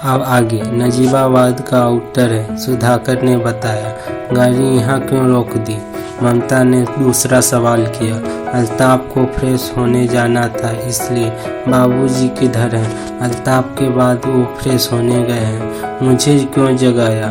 अब आगे नजीबाबाद का आउटर है। सुधाकर ने बताया। गाड़ी यहाँ क्यों रोक दी? ममता ने दूसरा सवाल किया। अल्ताफ को फ्रेश होने जाना था, इसलिए। बाबूजी किधर हैं? अल्ताफ के बाद वो फ्रेश होने गए हैं। मुझे क्यों जगाया?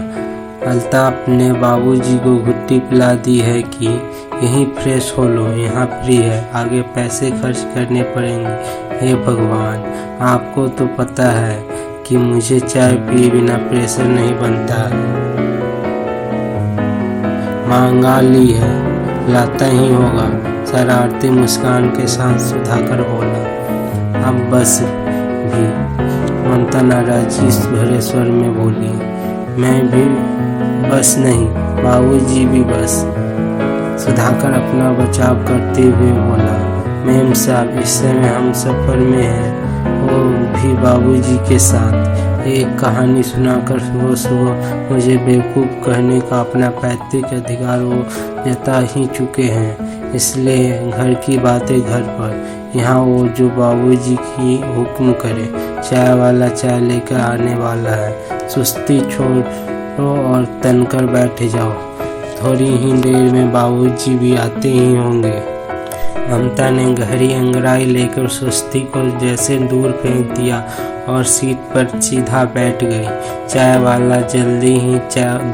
अल्ताफ ने बाबूजी को घुट्टी पिला दी है कि यहीं फ्रेश हो लो, यहाँ फ्री है, आगे पैसे खर्च करने पड़ेंगे। हे भगवान, आपको तो पता है कि मुझे चाय पिए बिना प्रेशर नहीं बनता है। मांगा ली है, लाता ही होगा, शरारती मुस्कान के साथ सुधाकर बोला। अब बस भी, ममता नाराजी भरे स्वर में बोली। मैं भी बस नहीं, बाबूजी भी बस। सुधाकर अपना बचाव करते हुए बोला। मेम साहब, इस समय हम सफ़र में हैं, वो भी बाबूजी के साथ। एक कहानी सुनाकर सुबह सुबह मुझे बेवकूफ़ कहने का अपना पैतृक अधिकार वो जता ही चुके हैं, इसलिए घर की बातें घर पर। यहाँ वो जो बाबूजी की हुक्म करे। चाय वाला चाय लेकर आने वाला है, सुस्ती छोड़ो और तनकर बैठ जाओ, थोड़ी ही देर में बाबूजी भी आते ही होंगे। ममता ने गहरी अंगड़ाई लेकर सुस्ती को जैसे दूर फेंक दिया और सीट पर सीधा बैठ गई। चाय वाला जल्दी ही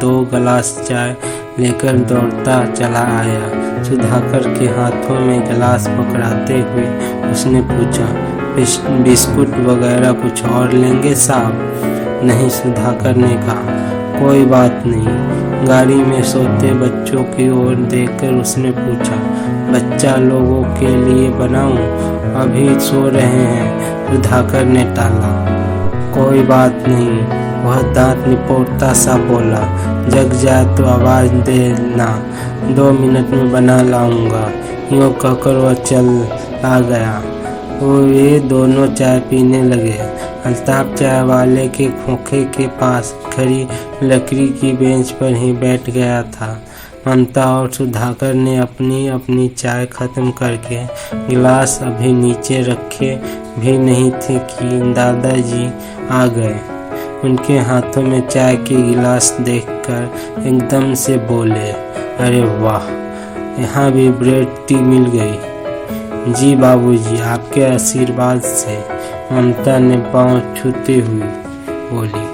2 गिलास चाय लेकर दौड़ता चला आया। सुधाकर के हाथों में गिलास पकड़ाते हुए उसने पूछा, बिस्कुट वगैरह कुछ और लेंगे साहब? नहीं, सुधाकर ने कहा। कोई बात नहीं। गाड़ी में सोते बच्चों की ओर देखकर उसने पूछा, बच्चा लोगों के लिए बनाऊं? अभी सो रहे हैं। सुधाकर ने टाला। कोई बात नहीं, वह दांत निपोड़ता सा बोला। जग जाए तो आवाज़ देना, 2 मिनट में बना लाऊंगा। यूँ कहकर वह चल आ गया। वो ये दोनों चाय पीने लगे। अल्ताफ चाय वाले के खोखे के पास खड़ी लकड़ी की बेंच पर ही बैठ गया था। ममता और सुधाकर ने अपनी अपनी चाय खत्म करके गिलास अभी नीचे रखे भी नहीं थे कि दादाजी आ गए। उनके हाथों में चाय के गिलास देखकर एकदम से बोले, अरे वाह, यहाँ भी ब्रेड टी मिल गई। जी बाबूजी, आपके आशीर्वाद से, ममता ने पाँव छूते हुए बोली।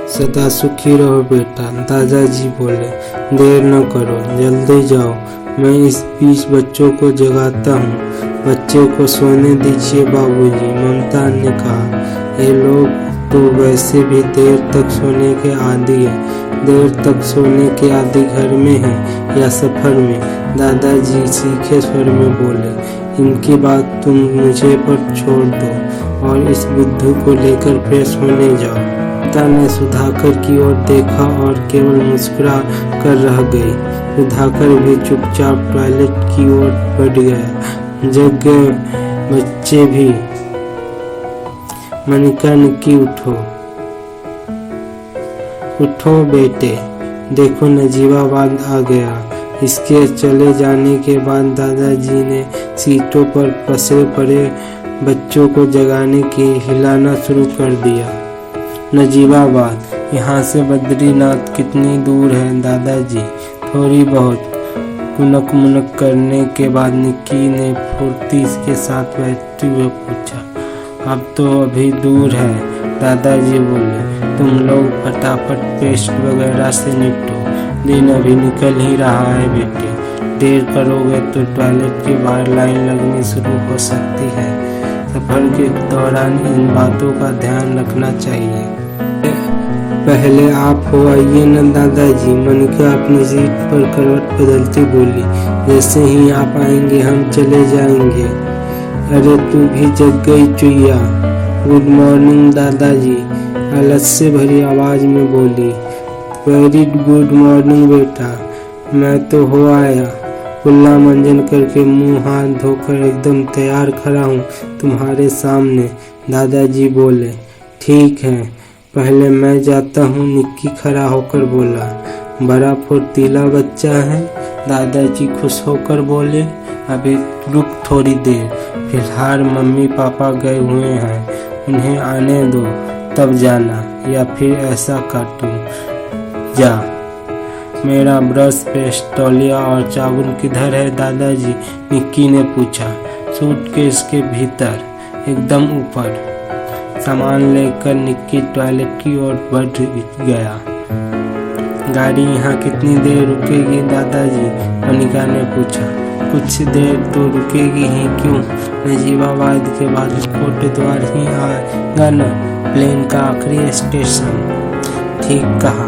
सदा सुखी रहो बेटा, दादाजी बोले। देर न करो, जल्दी जाओ, मैं इस बीच बच्चों को जगाता हूँ। बच्चे को सोने दीजिए बाबूजी, ममता ने कहा। ये लोग तो वैसे भी देर तक सोने के आदी है। देर तक सोने के आदी घर में है या सफ़र में? दादाजी सीखे स्वर में बोले। इनकी बात तुम मुझे पर छोड़ दो और इस बुद्धू को लेकर फ्रेश होने जाओ। ममता ने सुधाकर की ओर देखा और केवल मुस्कुरा कर रह गई। सुधाकर भी चुपचाप टॉयलेट की ओर बढ़ गया। जग गए बच्चे भी। मनिका निक्की, उठो उठो बेटे, देखो नजीबाबाद आ गया। इसके चले जाने के बाद दादाजी ने सीटों पर पसरे पड़े बच्चों को जगाने के हिलाना शुरू कर दिया। नजीबाबाद, यहाँ से बद्रीनाथ कितनी दूर है दादाजी? थोड़ी बहुत। कुनक मुनक करने के बाद निक्की ने फुर्ती के साथ बैठते हुए पूछा। अब तो अभी दूर है, दादाजी बोले। तुम लोग फटाफट पेस्ट वगैरह से निपटो, दिन अभी निकल ही रहा है बेटे। देर करोगे तो टॉयलेट के बाहर लाइन लगनी शुरू हो सकती है। सफ़र के दौरान इन बातों का ध्यान रखना चाहिए। पहले आप हो आइए न दादाजी, मनिका अपनी सीट पर करवट बदलती बोली। जैसे ही आप आएंगे हम चले जाएंगे। अरे तू भी जग गई चुईया। गुड मॉर्निंग दादाजी, आलस से भरी आवाज़ में बोली। वेरी गुड मॉर्निंग बेटा, मैं तो हो आया। कुल्ला मंजन करके मुंह हाथ धोकर एकदम तैयार खड़ा हूँ तुम्हारे सामने, दादाजी बोले। ठीक है, पहले मैं जाता हूँ, निक्की खड़ा होकर बोला। बड़ा फुर्तीला बच्चा है, दादाजी खुश होकर बोले। अभी रुक थोड़ी देर, फिलहाल मम्मी पापा गए हुए हैं, उन्हें आने दो तब जाना। या फिर ऐसा काटूं? जा। मेरा ब्रश, पेस्ट, तौलिया और साबुन किधर है दादाजी? निक्की ने पूछा। सूटकेस के भीतर, एकदम ऊपर। सामान लेकर निक्की टॉयलेट की ओर बढ़ गया। गाड़ी यहाँ कितनी देर रुकेगी दादाजी? मोनिका ने पूछा। कुछ देर तो रुकेगी ही, क्यों? नजीबाबाद के बाद कोटद्वार ही आएगा न, प्लेन का आखिरी स्टेशन। ठीक कहा।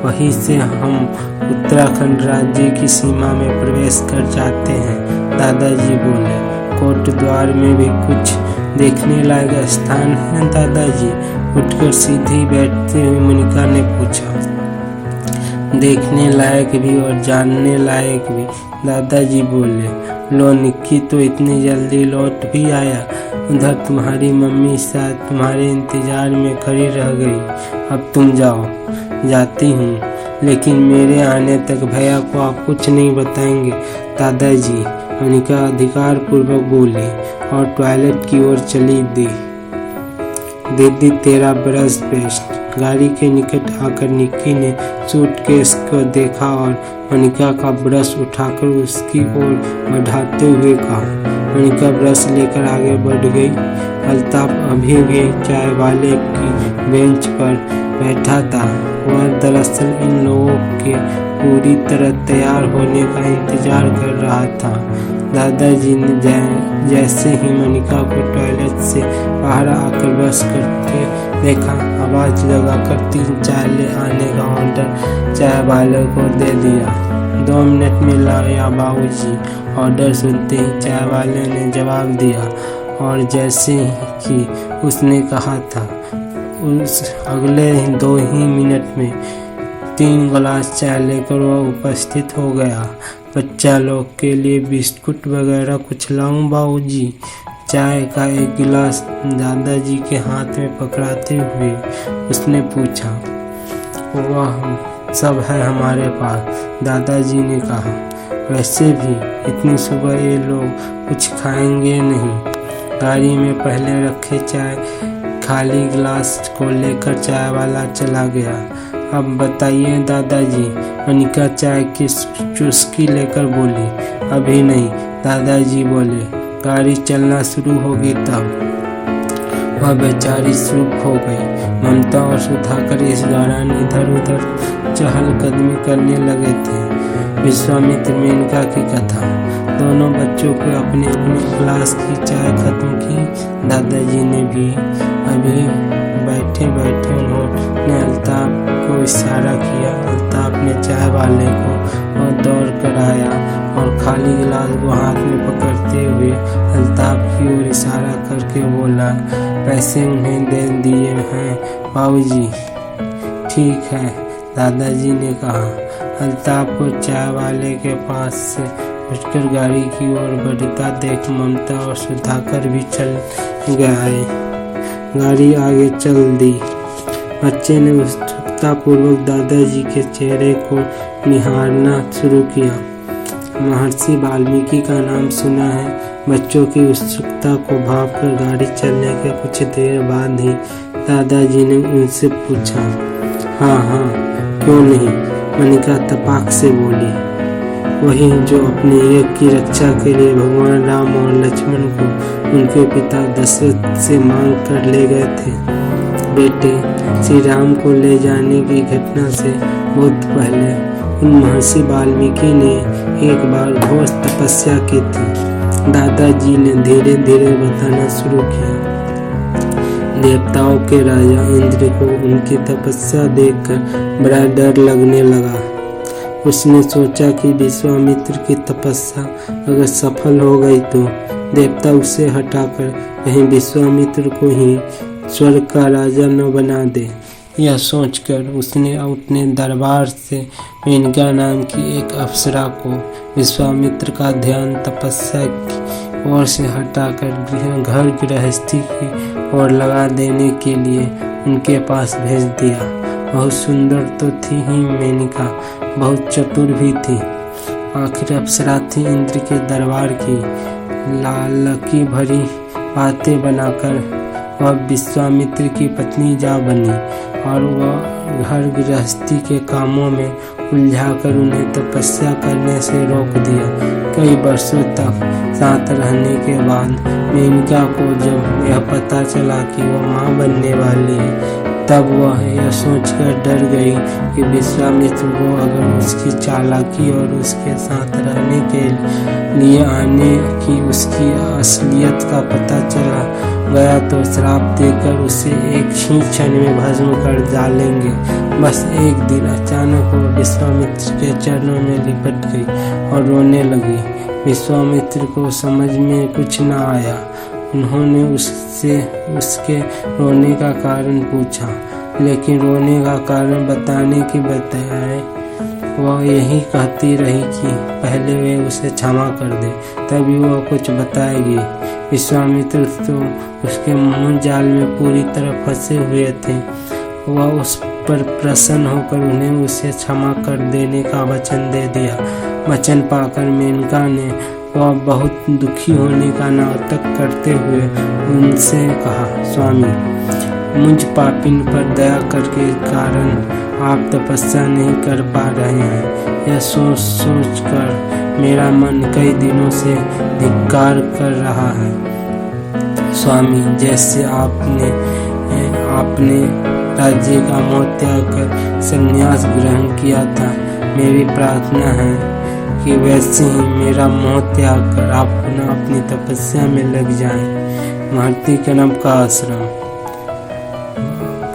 वहीं से हम उत्तराखंड राज्य की सीमा में प्रवेश कर जाते हैं, दादाजी बोले। कोटद्वार में भी कुछ देखने लायक स्थान है दादाजी? उठकर सीधी बैठते हुए मोनिका ने पूछा। देखने लायक भी और जानने लायक भी, दादाजी बोले। लो निक्की तो इतनी जल्दी लौट भी आया। उधर तुम्हारी मम्मी शायद तुम्हारे इंतजार में खड़ी रह गई। अब तुम जाओ। जाती हूँ, लेकिन मेरे आने तक भैया को आप कुछ नहीं बताएंगे दादाजी? मोनिका अधिकार पूर्वक बोली और टॉयलेट की ओर चली। दीदी तेरा ब्रश, पेस्ट। गाड़ी के निकट आकर निक्की ने सूटकेस को देखा और मोनिका का ब्रश उठाकर उसकी ओर बढ़ाते हुए कहा। मोनिका ब्रश लेकर आगे बढ़ गई। अल्ताफ अभी भी चाय वाले की बेंच पर बैठा था। वह दरअसल इन लोगों के पूरी तरह तैयार होने का इंतजार कर रहा था। दादाजी ने जैसे ही मोनिका को टॉयलेट से बाहर आकर ब्रश करके देखा, आवाज लगाकर 3 चाय ले आने का ऑर्डर चाय वाले को दे दिया। 2 मिनट में लाया बाबूजी। ऑर्डर सुनते ही चाय वाले ने जवाब दिया और जैसे कि उसने कहा था, उस अगले 2 ही मिनट में 3 गिलास चाय लेकर वह उपस्थित हो गया। बच्चा लोग के लिए बिस्कुट वगैरह कुछ लाऊं बाबूजी? चाय का 1 गिलास दादाजी के हाथ में पकड़ाते हुए उसने पूछा। वह सब है हमारे पास, दादाजी ने कहा। वैसे भी इतनी सुबह ये लोग कुछ खाएंगे नहीं। गाड़ी में पहले रखे चाय खाली गिलास को लेकर चाय वाला चला गया। अब बताइए दादाजी, मोनिका चाय की चुस्की लेकर बोली। अभी नहीं, दादाजी बोले। गाड़ी चलना शुरू होगी तब। वह बेचारी चुप हो गई। ममता और सुधाकर इस दौरान इधर उधर चहलकदमी करने लगे थे। विश्वामित्र मेनका की कथा। दोनों बच्चों को अपने अपने गिलास की चाय खत्म की। दादाजी ने भी अभी बैठे बैठे उन्होंने अल्ताफ को इशारा किया। अल्ताफ ने चाय वाले को और दौड़ कर आया और खाली गिलास को हाथ में पकड़ते हुए अल्ताफ की ओर इशारा करके बोला। पैसे उन्हें दे दिए हैं बाबूजी? ठीक है, दादाजी ने कहा। अल्ताफ को चाय वाले के पास से उठकर गाड़ी की ओर बढ़ता देख ममता और सुधाकर भी चल गए। गाड़ी आगे चल दी। बच्चे ने उत्सुकतापूर्वक दादाजी के चेहरे को निहारना शुरू किया। महर्षि वाल्मीकि का नाम सुना है। बच्चों की उत्सुकता को भांपकर गाड़ी चलने के कुछ देर बाद ही दादाजी ने उनसे पूछा। हाँ हाँ, क्यों नहीं, मोनिका तपाक से बोली। वही जो अपने एक की रक्षा के लिए भगवान राम और लक्ष्मण को उनके पिता दशरथ से मांग कर ले गए थे। बेटे श्री राम को ले जाने की घटना से बहुत पहले उन महर्षि वाल्मीकि ने एक बार घोर तपस्या की थी। दादाजी ने धीरे धीरे बताना शुरू किया। देवताओं के राजा इंद्र को उनकी तपस्या देखकर बड़ा डर लगने लगा। उसने सोचा कि विश्वामित्र की तपस्या अगर सफल हो गई तो देवता उसे हटाकर कहीं विश्वामित्र को ही स्वर्ग का राजा न बना दे। यह सोचकर उसने अपने दरबार से मेनका नाम की एक अप्सरा को विश्वामित्र का ध्यान तपस्या की ओर से हटाकर घर गृहस्थी की ओर लगा देने के लिए उनके पास भेज दिया। बहुत सुंदर तो थी ही मेनका, बहुत चतुर भी थी। आखिर अप्सरा थी इंद्र के दरबार की। लालकी भरी बातें बनाकर वह विश्वामित्र की पत्नी जा बनी और वह घर गृहस्थी के कामों में उलझाकर उन्हें तपस्या करने से रोक दिया। कई वर्षों तक साथ रहने के बाद मेनका को जब यह पता चला कि वह माँ बनने वाली है, तब वह यह सोचकर डर गई कि विश्वामित्र को अगर उसकी चालाकी और उसके साथ रहने के लिए आने की उसकी असलियत का पता चला गया तो श्राप देकर उसे एक ही क्षण में भस्म कर डालेंगे। बस एक दिन अचानक वो विश्वामित्र के चरणों में लिपट गई और रोने लगी। विश्वामित्र को समझ में कुछ न आया। उन्होंने उससे उसके रोने का कारण पूछा, लेकिन रोने का कारण बताने की बजाय वह यही कहती रही कि पहले वे उसे क्षमा कर दे, तभी वह कुछ बताएगी। विश्वामित्र तो उसके मुंह जाल में पूरी तरह फंसे हुए थे। वह उस पर प्रसन्न होकर उन्हें उसे क्षमा कर देने का वचन दे दिया। वचन पाकर मेनका ने वह बहुत दुखी होने का नाटक करते हुए उनसे कहा, स्वामी, मुझ पापिन पर दया करके कारण आप तपस्या नहीं कर पा रहे हैं। यह सोच सोच कर मेरा मन कई दिनों से धिक्कार कर रहा है। स्वामी, जैसे आपने राज्य का मोह त्याग कर संन्यास ग्रहण किया था, मेरी प्रार्थना है कि वैसे ही मेरा मोह त्याग कर आप पुनः अपनी तपस्या में लग जाएं। महर्षि कणव का आश्रम।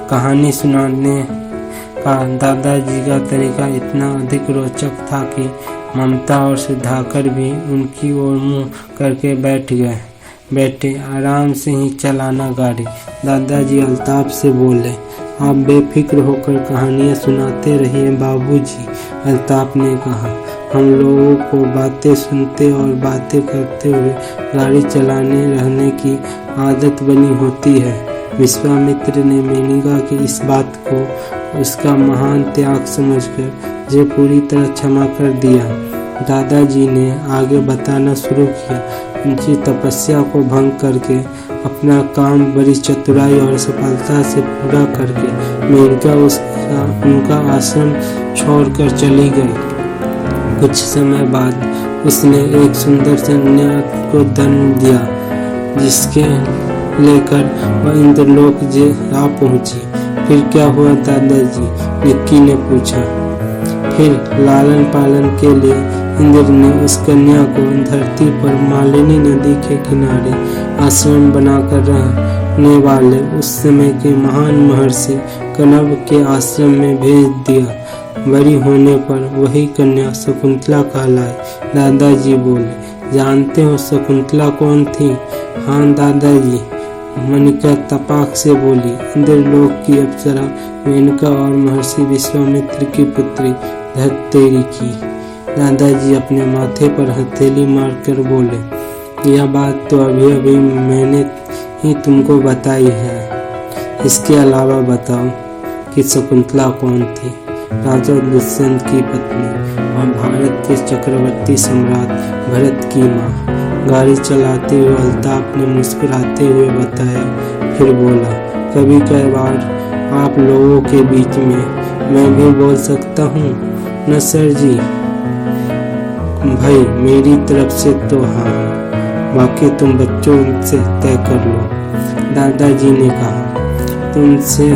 कहानी सुनाने का दादाजी का तरीका इतना अधिक रोचक था कि ममता और सुधाकर भी उनकी ओर मुंह करके बैठ गए। बेटे, आराम से ही चलाना गाड़ी। दादाजी अल्ताफ से बोले। आप बेफिक्र होकर कहानियाँ सुनाते रहिए बाबूजी, अल्ताफ ने कहा। हम लोगों को बातें सुनते और बातें करते हुए गाड़ी चलाने रहने की आदत बनी होती है। विश्वामित्र ने मेनका की इस बात को उसका महान त्याग समझकर उसे पूरी तरह क्षमा कर दिया। दादाजी ने आगे बताना शुरू किया। उनकी तपस्या को भंग करके अपना काम बड़ी चतुराई और सफलता से पूरा करके मेनका उनका आश्रम छोड़कर चली गई। कुछ समय बाद उसने एक सुंदर कन्या को जन्म दिया, जिसके लेकर वह इंद्रलोक जा पहुंची। फिर क्या हुआ दादाजी? निक्की ने पूछा। फिर लालन पालन के लिए इंद्र ने उस कन्या को धरती पर मालिनी नदी के किनारे आश्रम बनाकर रहने वाले उस समय के महान महर्षि कणव के आश्रम में भेज दिया। बड़ी होने पर वही कन्या शकुंतला कहलाई। दादाजी बोले, जानते हो शकुंतला कौन थी? हाँ दादाजी, मेनका तपाक से बोली। इंद्रलोक की अप्सरा मेनका और महर्षि विश्वामित्र की पुत्री धत्तेरी की। दादाजी अपने माथे पर हथेली मारकर बोले, यह बात तो अभी अभी मैंने ही तुमको बताई है। इसके अलावा बताओ कि शकुंतला कौन थी? राजा दुष्यंत की पत्नी और भारत के चक्रवर्ती सम्राट भरत की माँ। गाड़ी चलाते हुए अल्ताफ ने मुस्कुराते हुए बताया। फिर बोला, कभी कई बार आप लोगों के बीच में मैं भी बोल सकता हूँ न सर जी? भाई, मेरी तरफ से तो हाँ, बाकी तुम बच्चों से तय कर लो। दादाजी ने कहा, तुमसे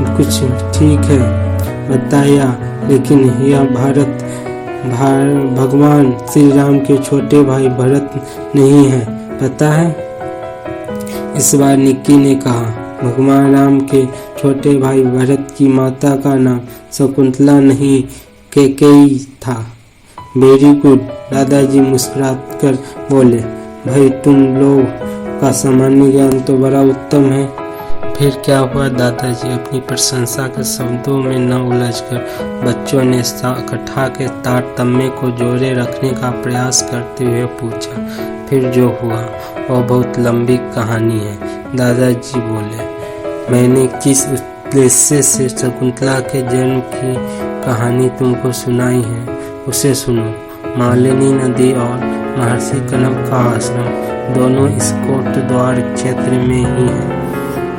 कुछ ठीक है बताया, लेकिन यह भगवान श्री राम के छोटे भाई भरत नहीं है, पता है? इस बार निक्की ने कहा, भगवान राम के छोटे भाई भरत की माता का नाम शकुंतला नहीं कैकेयी था। वेरी गुड, दादाजी मुस्कुराकर बोले। भाई, तुम लोग का सामान्य ज्ञान तो बड़ा उत्तम है। फिर क्या हुआ दादाजी? अपनी प्रशंसा के शब्दों में न उलझकर बच्चों ने कथा के तारतम्य को जोड़े रखने का प्रयास करते हुए पूछा। फिर जो हुआ वह बहुत लंबी कहानी है, दादाजी बोले। मैंने किस उद्देश्य से शकुंतला के जन्म की कहानी तुमको सुनाई है, उसे सुनो। मालिनी नदी और महर्षि कणव का आश्रम दोनों इस कोटद्वार क्षेत्र में ही है।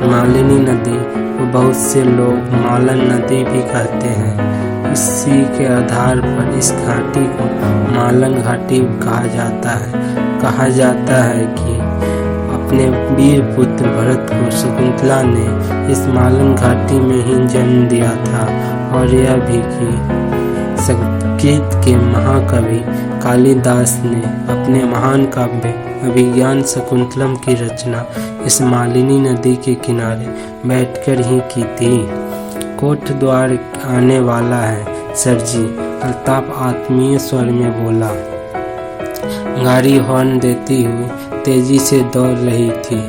मालिनी नदी को बहुत से लोग मालन नदी भी कहते हैं। इसी के आधार पर इस घाटी को मालन घाटी कहा जाता है। कहा जाता है कि अपने वीर पुत्र भरत को शकुंतला ने इस मालन घाटी में ही जन्म दिया था, और यह भी कि संस्कृत के महाकवि कालिदास ने अपने महान काव्य अभिज्ञान शकुंतलम की रचना इस मालिनी नदी के किनारे बैठकर ही की थी। कोठ द्वार आने वाला है सरजी, अल्ताफ आत्मीय स्वर में बोला। गाड़ी हॉर्न देती हुई तेजी से दौड़ रही थी।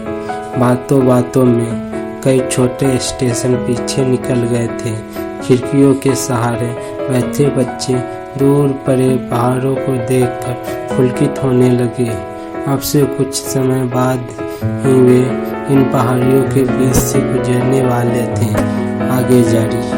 बातों बातों में कई छोटे स्टेशन पीछे निकल गए थे। खिड़कियों के सहारे बैठे बच्चे दूर परे पहाड़ों को देखकर पुलकित होने लगे। अब से कुछ समय बाद ही वे इन पहाड़ियों के बीच से गुजरने वाले थे। आगे जारी।